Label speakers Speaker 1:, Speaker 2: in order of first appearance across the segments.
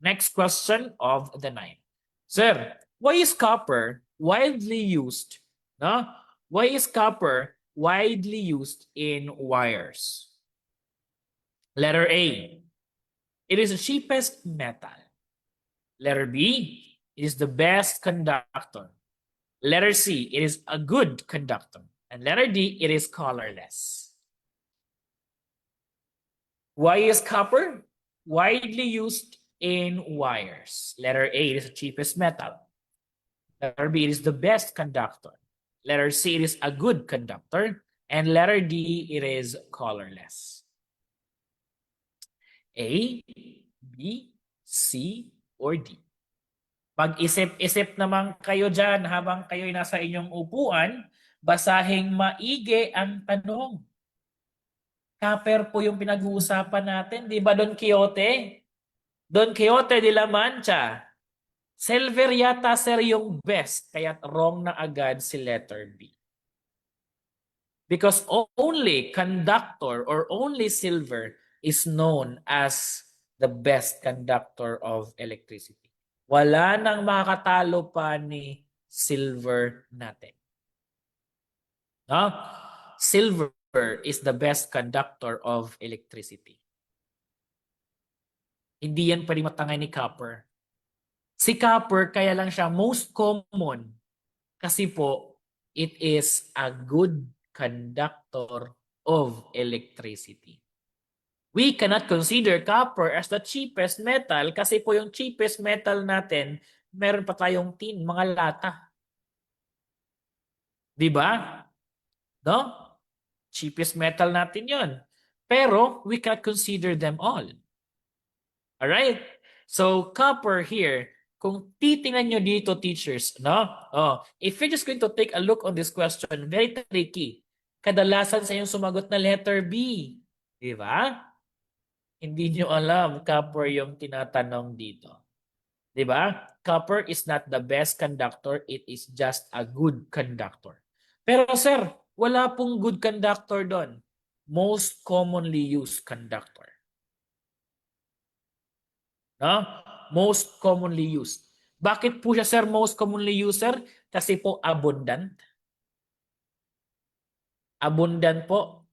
Speaker 1: Next question of the night. Sir, why is copper widely used? No? Why is copper widely used in wires? Letter A, it is the cheapest metal. Letter B, it is the best conductor. Letter C, it is a good conductor. And letter D, it is colorless. Why is copper widely used in wires? Letter A, it is the cheapest metal. Letter B, it is the best conductor. Letter C, it is a good conductor. And letter D, it is colorless. A, B, C, or D? Pag-isip-isip naman kayo dyan habang kayo'y nasa inyong upuan, basahing maigi ang tanong. Copper po yung pinag-uusapan natin, di ba, Don Quixote? Don Quixote de la Mancha. Silver yata, sir, yung best, kaya wrong na agad si letter B. Because only conductor or only silver is known as the best conductor of electricity. Wala nang makakatalo pa ni silver natin. No? Silver is the best conductor of electricity. Hindi yan pwede matangay ni copper. Si copper, kaya lang siya most common kasi po, it is a good conductor of electricity. We cannot consider copper as the cheapest metal kasi po yung cheapest metal natin, meron pa tayong tin, mga lata. Di ba? No? Cheapest metal natin yon. Pero we cannot consider them all. Alright? So copper here, kung titingnan nyo dito, teachers, no? If you're just going to take a look on this question, very tricky. Kadalasan sa yung sumagot na letter B. Di ba? Hindi nyo alam, copper yung tinatanong dito. Di ba? Copper is not the best conductor, it is just a good conductor. Pero sir, wala pong good conductor doon. Most commonly used conductor. No? Most commonly used. Bakit po siya, sir, most commonly used, sir? Kasi po abundant. Abundant po.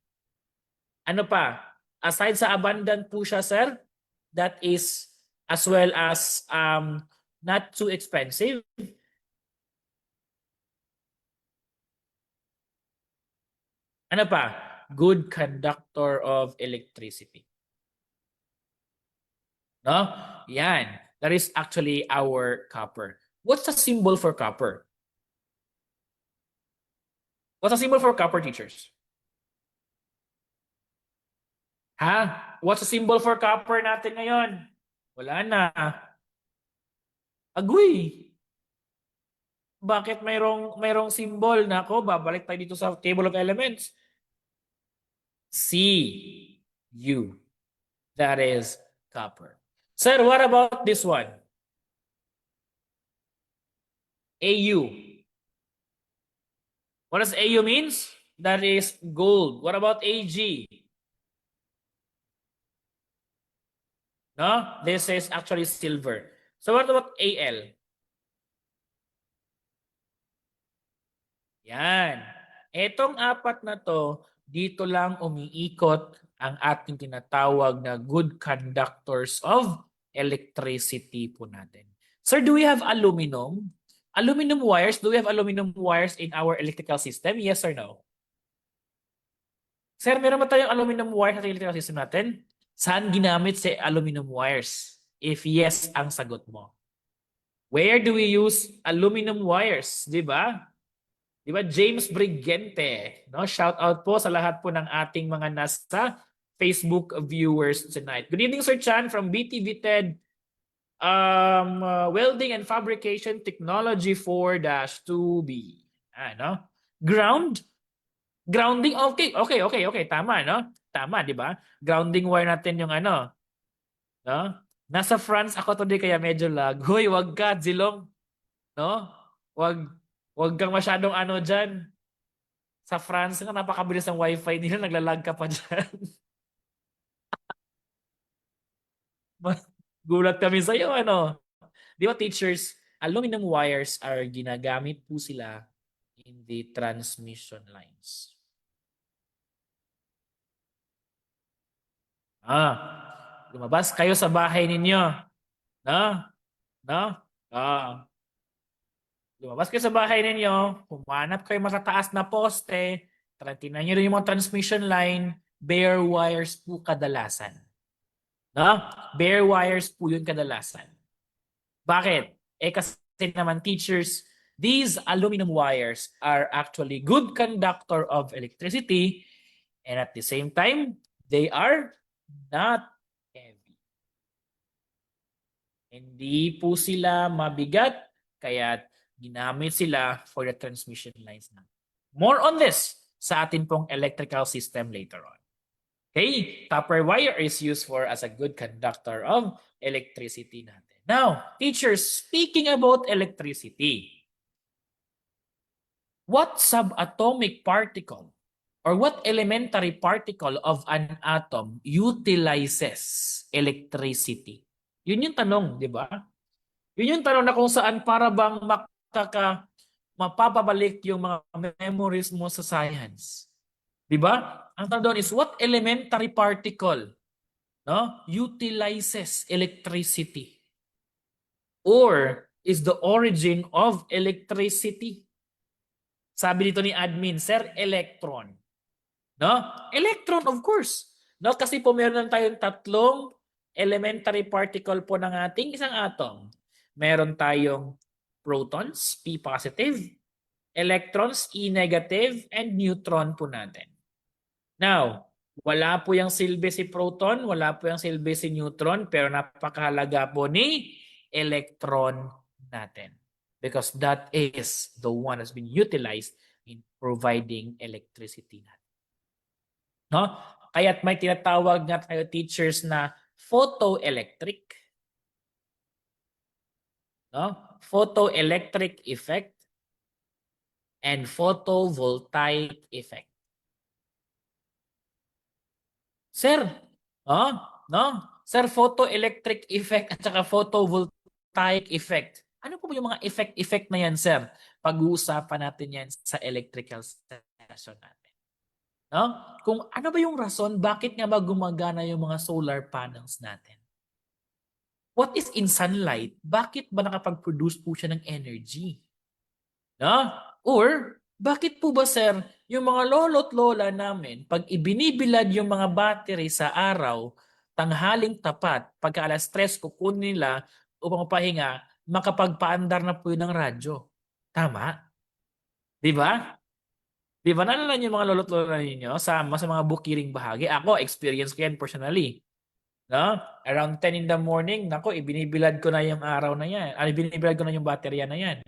Speaker 1: Ano pa? Aside sa abundant po siya, sir, that is as well as not too expensive. Ano pa? Good conductor of electricity. No? Yan. That is actually our copper. What's the symbol for copper? What's the symbol for copper, teachers? Ha? What's the symbol for copper natin ngayon? Wala na. Agoy. Bakit mayroong symbol na ako? Babalik tayo dito sa table of elements. Cu. That is copper. Sir, what about this one? Au. What does Au means? That is gold. What about Ag? No? This is actually silver. So what about Al? Yan. Etong apat na to, dito lang umiikot ang ating tinatawag na good conductors of electricity po natin. Sir, do we have aluminum? Aluminum wires? Do we have aluminum wires in our electrical system? Yes or no? Sir, meron ba tayong aluminum wires sa electrical system natin? Saan ginamit si aluminum wires? If yes, ang sagot mo. Where do we use aluminum wires? Di ba? Di ba? James Brigente. No? Shout out po sa lahat po ng ating mga nasa Facebook viewers tonight. Good evening, Sir Chan from BTV TED Welding and Fabrication Technology 4-2B. Ano? Grounding? Okay. Tama, no? Tama, di ba? Grounding wire natin yung ano. No? Nasa France ako today kaya medyo lag. Hoy, wag ka, Zilong. No? Wag kang masyadong ano dyan. Sa France nga napakabilis ng wifi nila, naglalag ka pa dyan. Gulat kami sa iyo, ano? Di ba, teachers, aluminum wires are ginagamit po sila in the transmission lines. Lumabas kayo sa bahay ninyo. No? No? Ah, lumabas kayo sa bahay ninyo, humanap kayo matataas na poste, tingnan nyo rin yung mga transmission line, bare wires po kadalasan. No? Bare wires po yun kadalasan. Bakit? Kasi naman teachers, these aluminum wires are actually good conductor of electricity and at the same time, they are not heavy. Hindi po sila mabigat, kaya ginamit sila for the transmission lines na. More on this sa atin pong electrical system later on. Okay, copper wire is used for as a good conductor of electricity natin. Now, teachers, speaking about electricity, what subatomic particle or what elementary particle of an atom utilizes electricity? Yun yung tanong, di ba? Yun yung tanong na kung saan para bang mapapabalik yung mga memories mo sa science. Di ba? Ang tanong doon is what elementary particle utilizes electricity or is the origin of electricity? Sabi dito ni admin, sir, electron. No? Electron, of course. No? Kasi po meron lang tayong tatlong elementary particle po ng ating isang atom. Meron tayong protons, P positive, electrons, E negative, and neutron po natin. Now, wala po yung silbi si proton, wala po yung silbi si neutron, pero napakahalaga po ni electron natin. Because that is the one that's been utilized in providing electricity natin. No? Kaya't may tinatawag nga tayo teachers na photoelectric. No? Photoelectric effect and photovoltaic effect. Sir, no? Sir, photoelectric effect at saka photovoltaic effect. Ano po yung mga effect na yan, sir? Pag-uusapan natin yan sa electrical session natin. No? Kung ano ba yung rason, bakit nga ba gumagana yung mga solar panels natin? What is in sunlight? Bakit ba nakapag-produce po siya ng energy? No? Or, bakit po ba, sir, yung mga lolo't lola namin, pag ibinibilad yung mga battery sa araw, tanghaling tapat, pagka alas 3 kukunin nila upang pahinga, makapagpaandar na po yun ng radyo. Tama? Di ba? Di ba naalala niyo yung mga lolo't lola ninyo sa mga bukiring bahagi? Ako, experience ko yan personally. No? Around 10 in the morning, nako, ibinibilad ko na yung araw na yan. Ibinibilad ko na yung baterya na yan.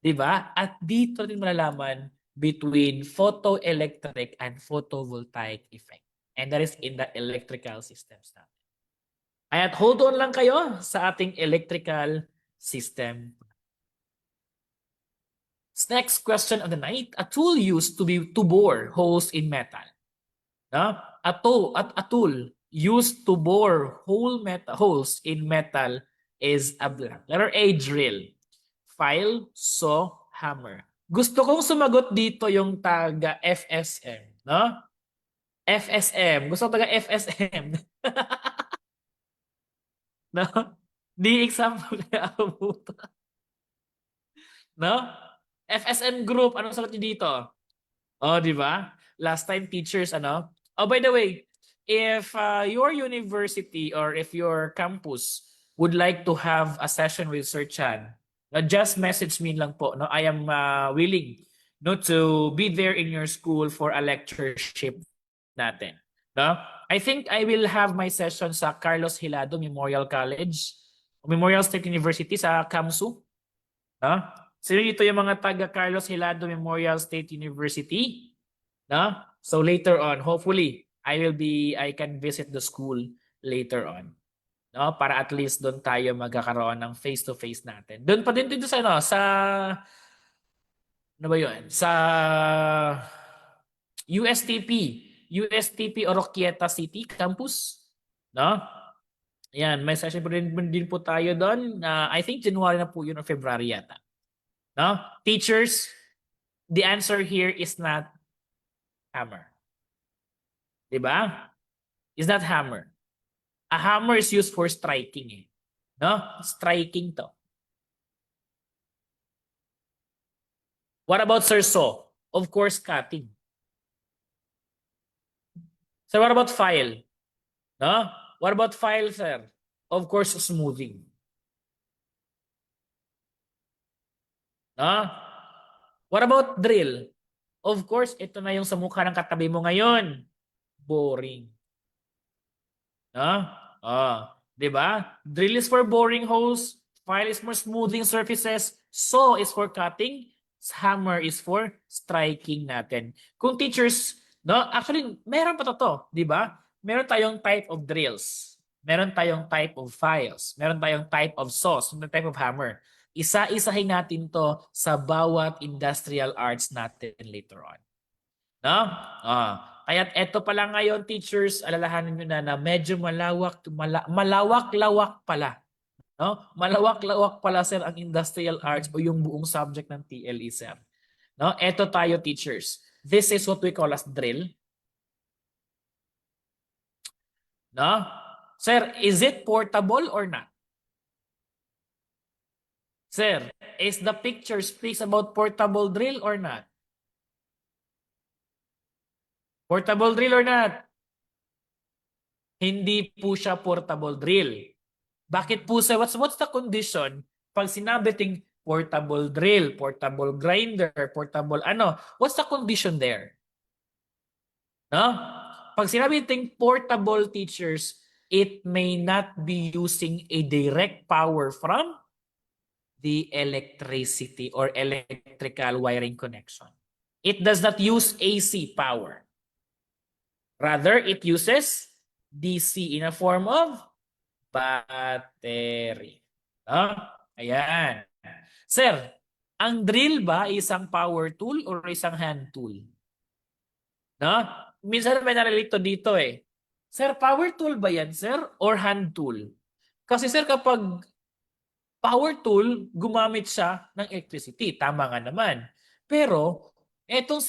Speaker 1: Diba? At dito din malalaman between photoelectric and photovoltaic effect. And that is in the electrical systems natin. At hold on lang kayo sa ating electrical system. Next question of the night. A tool used to bore holes in metal. No? A tool used to bore holes in metal is a blank. Letter A, drill. File, saw, hammer. Gusto kong sumagot dito yung taga FSM, no? FSM. Gusto ko taga FSM. No? Di example kaya ako. No? FSM group, anong sagot niyo dito? Oh, di ba? Last time teachers, ano? Oh, by the way, if your university or if your campus would like to have a session with Sir Chan, just message me lang po. No, I am willing no to be there in your school for a lectureship natin. No? I think I will have my session sa Carlos Hilado Memorial College, Memorial State University sa KAMSU. No? Sino dito yung mga taga Carlos Hilado Memorial State University? No? So later on, hopefully, I can visit the school later on. No, para at least doon tayo magkakaroon ng face-to-face natin. Doon pa din dito sa ano ba 'yun? Sa USTP, Oroquieta City campus, no? Ayan, may session po din po tayo doon. I think January na po yun or February yata. No? Teachers, the answer here is not hammer. Diba? Is not hammer. A hammer is used for striking eh. No? Striking to. What about sir saw? Of course, cutting. So what about file? No? What about file, sir? Of course, smoothing. No? What about drill? Of course, ito na yung sa mukha ng katabi mo ngayon. Boring. No? Ah, 'di ba? Drill is for boring holes, file is for smoothing surfaces, saw is for cutting, hammer is for striking natin. Kung teachers, no, actually meron pa to, 'di ba? Meron tayong type of drills. Meron tayong type of files. Meron tayong type of saws, meron type of hammer. Isa-isahin natin to sa bawat industrial arts natin later on. No? Kaya eto pala ngayon, teachers, alalahanin nyo na medyo malawak-lawak pala. No? Malawak-lawak pala, sir, ang industrial arts o yung buong subject ng TLE, sir. No? Eto tayo, teachers. This is what we call as drill. No? Sir, is it portable or not? Sir, is the picture speaks about portable drill or not? Portable drill or not? Hindi po siya portable drill. Bakit po sir? What's the condition? Pag sinabi ting portable drill, portable grinder, portable ano, what's the condition there? No? Pag sinabi ting portable, teachers, it may not be using a direct power from the electricity or electrical wiring connection. It does not use AC power. Rather, it uses DC in a form of battery. No? Ayan. Sir, ang drill ba isang power tool or isang hand tool? No? Minsan may narelito dito eh. Sir, power tool ba yan, sir? Or hand tool? Kasi sir, kapag power tool, gumamit siya ng electricity. Tama nga naman. Pero, etong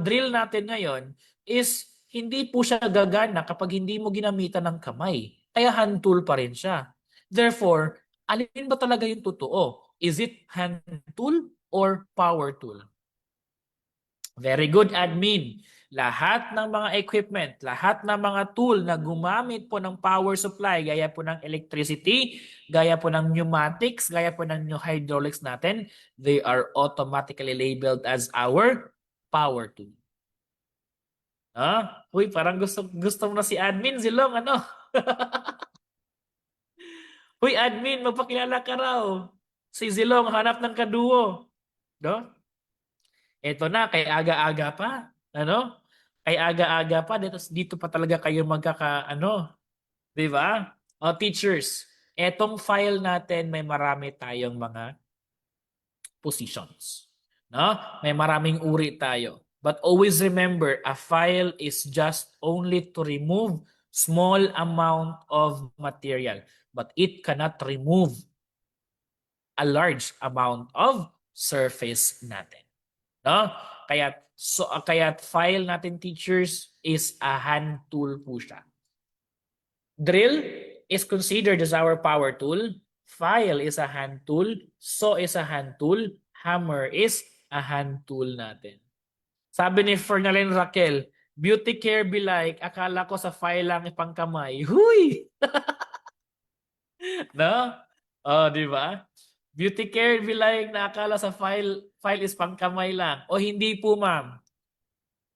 Speaker 1: drill natin ngayon is hindi po siya gagana kapag hindi mo ginamitan ng kamay. Kaya hand tool pa rin siya. Therefore, alin ba talaga yung totoo? Is it hand tool or power tool? Very good, admin. Lahat ng mga equipment, lahat ng mga tool na gumamit po ng power supply, gaya po ng electricity, gaya po ng pneumatics, gaya po ng new hydraulics natin, they are automatically labeled as our power tool. Uy, parang gusto mo na si admin, Zilong, ano? Uy, admin, magpakilala ka raw. Si Zilong, hanap ng kaduo. No? Ito na, kay aga-aga pa. Ano? Kay aga-aga pa. Dito pa talaga kayo di ba? O teachers, etong file natin may marami tayong mga positions. No? May maraming uri tayo. But always remember, a file is just only to remove small amount of material. But it cannot remove a large amount of surface natin. No? Kaya file natin, teachers, is a hand tool po siya. Drill is considered as our power tool. File is a hand tool. Saw is a hand tool. Hammer is a hand tool natin. Sabi ni Fernalyn Raquel, beauty care be like, akala ko sa file lang ipangkamay. Huy! No? Oh, di ba? Beauty care be like, nakakala sa file is pangkamay lang. O hindi po, ma'am.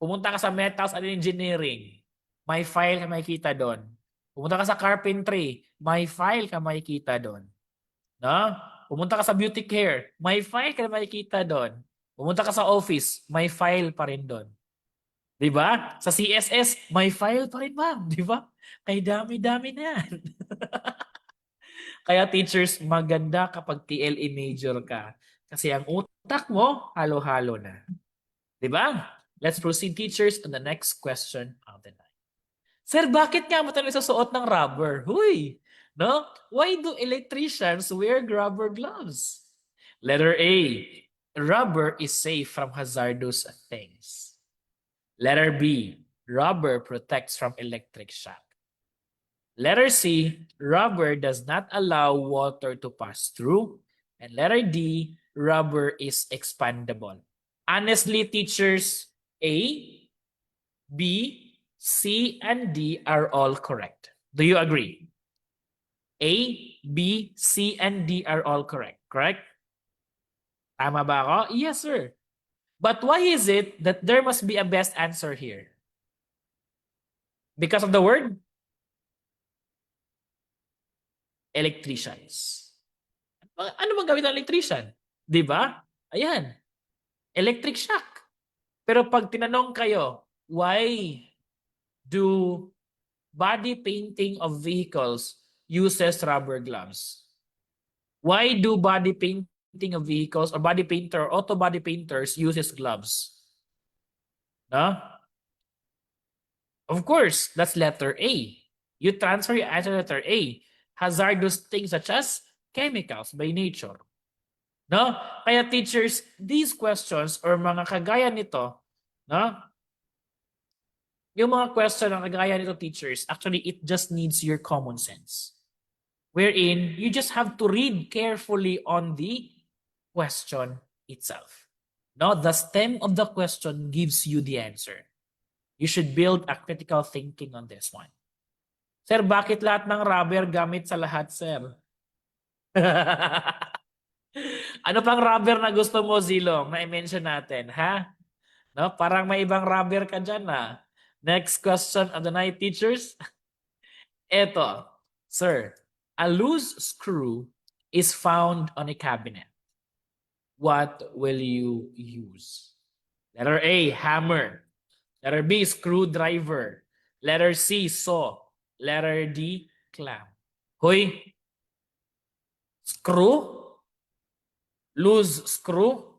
Speaker 1: Pumunta ka sa metals and engineering, may file ka makikita doon. Pumunta ka sa carpentry, may file ka makikita doon. No? Pumunta ka sa beauty care, may file ka makikita doon. Pumunta ka sa office, may file pa rin doon. 'Di ba? Sa CSS, may file pa rin, ma'am, 'di ba? Kay dami-dami na 'yan. Kaya teachers, maganda kapag TLE major ka. Kasi ang utak mo, halo-halo na. 'Di ba? Let's proceed, teachers, to the next question of the night. Sir, bakit nga mo tayo nagsusuot ng rubber? Huy! No? Why do electricians wear rubber gloves? Letter A. Rubber is safe from hazardous things. Letter B. Rubber protects from electric shock. Letter C. Rubber does not allow water to pass through. And letter D. Rubber is expandable. Honestly, teachers, A, B, C, and D are all correct. Do you agree? A, B, C, and D are all correct. Correct? Tama ba ako? Yes, sir. But why is it that there must be a best answer here? Because of the word? Electricians. Ano bang gawin ng electrician? Di ba? Ayan. Electric shock. Pero pag tinanong kayo, why do body painting of vehicles uses rubber gloves? Why do body painting of vehicles or body painter or auto body painters uses gloves? No? Of course, that's letter A. You transfer your answer to letter A. Hazardous things such as chemicals by nature. No? Kaya teachers, these questions or mga kagaya nito, no? Yung mga question na kagaya nito teachers, actually it just needs your common sense. Wherein you just have to read carefully on the question itself. No, the stem of the question gives you the answer. You should build a critical thinking on this one. Sir, bakit lahat ng rubber gamit sa lahat, sir? Ano pang rubber na gusto mo, Zilong, na i-mention natin, ha? No, parang may ibang rubber ka dyan, ha? Next question of the night, teachers. Eto, sir, a loose screw is found on a cabinet. What will you use? Letter A, hammer. Letter B, screwdriver. Letter C, saw. Letter D, clamp. Hoy, screw? Loose screw?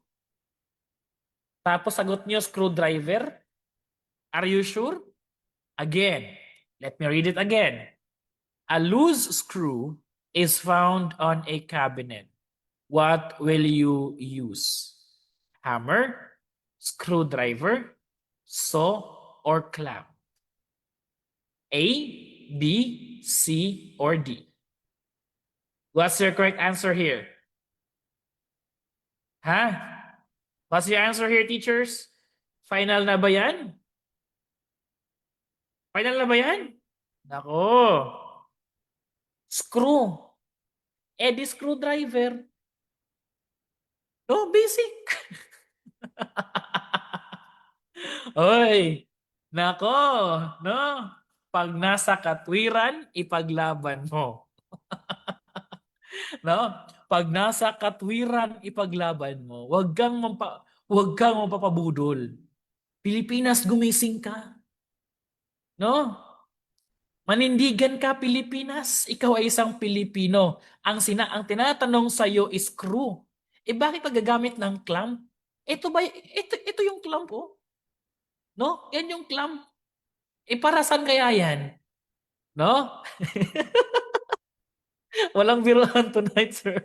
Speaker 1: Tapos sagot niyo screwdriver? Are you sure? Again, let me read it again. A loose screw is found on a cabinet. What will you use? Hammer, screwdriver, saw, or clamp? A, B, C, or D? What's your correct answer here? Ha? What's your answer here, teachers? Final na ba yan? Final na ba yan? Nako. Screw. Eh, di screwdriver. No, basic. Oy, nako, no? Pag nasa katwiran, ipaglaban mo. No? Pag nasa katwiran, ipaglaban mo. Huwag kang mapapabudol. Pilipinas, gumising ka. No? Manindigan ka, Pilipinas. Ikaw ay isang Pilipino. Ang tinatanong sa iyo is screw. Eh bakit paggagamit ng clamp? Ito yung clamp, oh. No? Yan yung clamp. Eh para saan kaya yan? No? Walang biruan tonight, sir.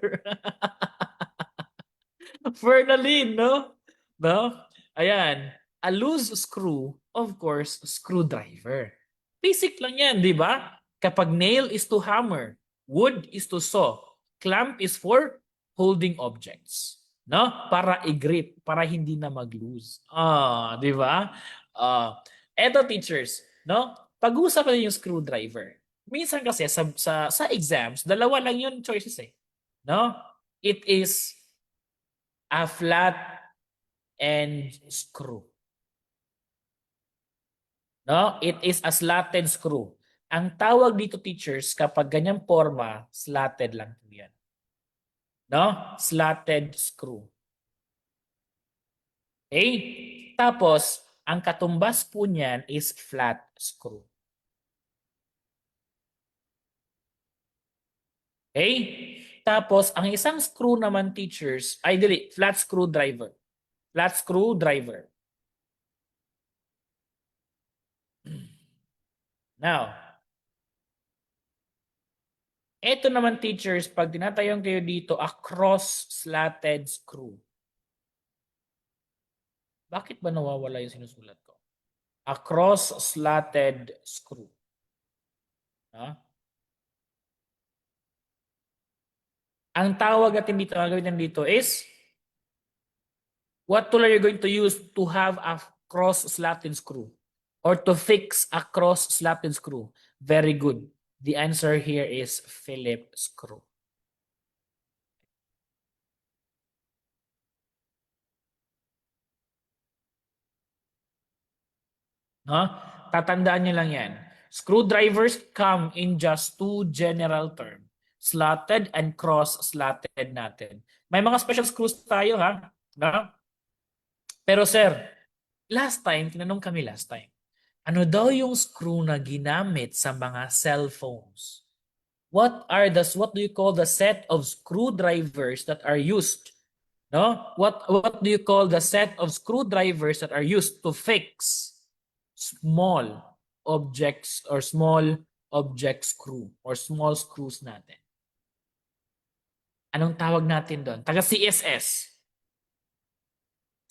Speaker 1: Fernalyn, no? No? Ayan. A loose screw, of course, screwdriver. Basic lang yan, di ba? Kapag nail is to hammer, wood is to saw, clamp is for holding objects. No? Para i-grip, para hindi na mag-loose. Di ba? Eto teachers, no? Pag-uusapan yung screwdriver. Minsan kasi sa exams, dalawa lang yung choices eh. No? It is a flat end screw. No? It is a slatted screw. Ang tawag dito teachers kapag ganyang forma, slatted lang po yan. No? Slatted screw. Okay? Tapos, ang katumbas po niyan is flat screw. Okay? Tapos, ang isang screw naman teachers, ay dili, flat screwdriver. Flat screwdriver. Now, ito naman teachers, pag tinatayong kayo dito, a cross-slatted screw. Bakit ba nawawala yung sinusulat ko? A cross-slatted screw. Huh? Ang tawag natin dito, ang gawin natin dito is, what tool are you going to use to have a cross-slatted screw? Or to fix a cross-slatted screw? Very good. The answer here is Phillips screw. Huh? Tatandaan nyo lang yan. Screwdrivers come in just two general terms. Slotted and cross-slotted natin. May mga special screws tayo ha. No? Pero sir, tinanong kami last time, ano daw yung screw na ginamit sa mga cellphones? What do you call the set of screwdrivers that are used? No? What do you call the set of screwdrivers that are used to fix small objects or small object screw or small screws natin? Anong tawag natin doon? Taga CSS.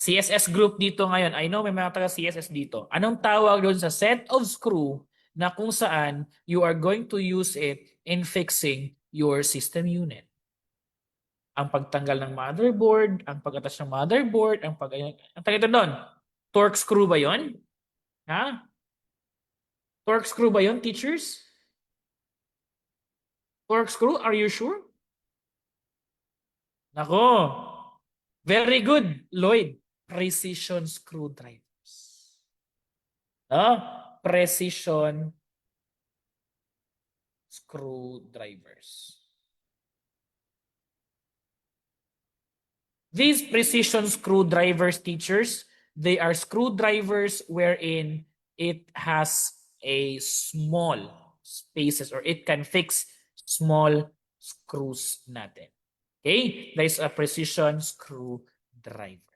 Speaker 1: CSS group dito ngayon. I know may mga taga CSS dito. Anong tawag doon sa set of screw na kung saan you are going to use it in fixing your system unit? Ang pagtanggal ng motherboard, ang pag-attach ng motherboard, ang tawag ito doon. Torque screw ba 'yon? Ha? Torque screw ba 'yon, teachers? Torque screw, are you sure? Nako. Very good, Lloyd. Precision screwdrivers. Precision screwdrivers. These precision screwdrivers, teachers, they are screwdrivers wherein it has a small spaces or it can fix small screws natin. Okay? That is a precision screwdriver.